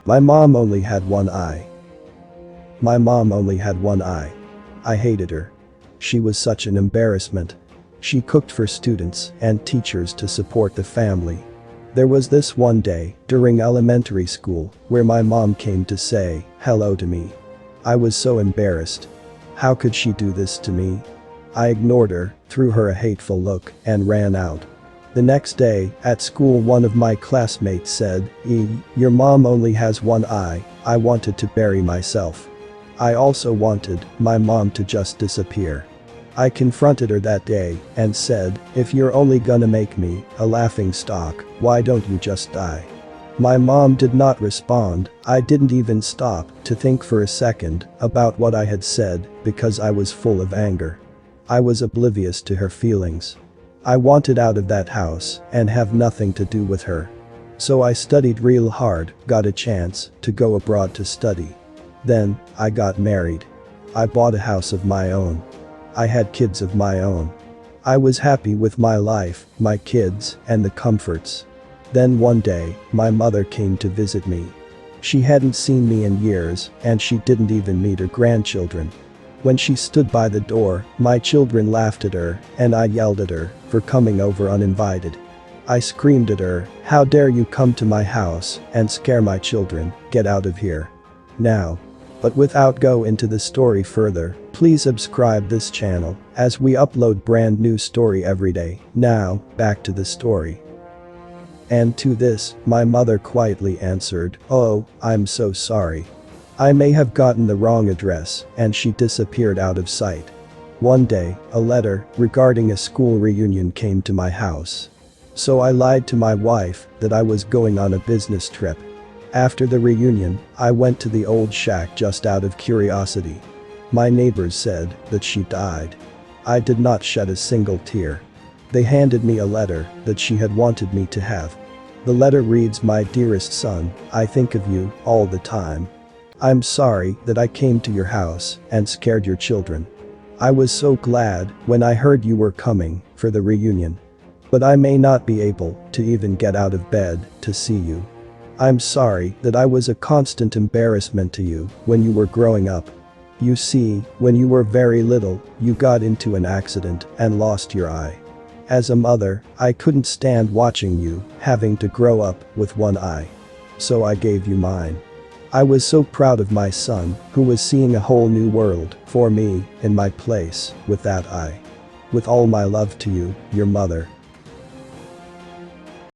My mom only had one eye. My mom only had one eye. I hated her. She was such an embarrassment. She cooked for students and teachers to support the family. There was this one day, during elementary school, where my mom came to say hello to me. I was so embarrassed. How could she do this to me? I ignored her, threw her a hateful look, and ran out. The next day, at school, one of my classmates said, your mom only has one eye." I wanted to bury myself. I also wanted my mom to just disappear. I confronted her that day and said, "If you're only gonna make me a laughingstock, why don't you just die?" My mom did not respond. I didn't even stop to think for a second about what I had said because I was full of anger. I was oblivious to her feelings. I wanted out of that house and have nothing to do with her. So I studied real hard, got a chance to go abroad to study. Then, I got married. I bought a house of my own. I had kids of my own. I was happy with my life, my kids, and the comforts. Then one day, my mother came to visit me. She hadn't seen me in years, and she didn't even meet her grandchildren. When she stood by the door, my children laughed at her, and I yelled at her for coming over uninvited. I screamed at her, "How dare you come to my house and scare my children, get out of here. Now." But without go into the story further, please subscribe this channel as we upload brand new story every day. Now, back to the story. And to this, my mother quietly answered, "Oh, I'm so sorry. I may have gotten the wrong address," and she disappeared out of sight. One day, a letter regarding a school reunion came to my house. So I lied to my wife that I was going on a business trip. After the reunion, I went to the old shack just out of curiosity. My neighbors said that she died. I did not shed a single tear. They handed me a letter that she had wanted me to have. The letter reads, "My dearest son, I think of you all the time. I'm sorry that I came to your house and scared your children. I was so glad when I heard you were coming for the reunion. But I may not be able to even get out of bed to see you. I'm sorry that I was a constant embarrassment to you when you were growing up. You see, when you were very little, you got into an accident and lost your eye. As a mother, I couldn't stand watching you having to grow up with one eye. So I gave you mine. I was so proud of my son, who was seeing a whole new world for me in my place with that eye. With all my love to you, your mother."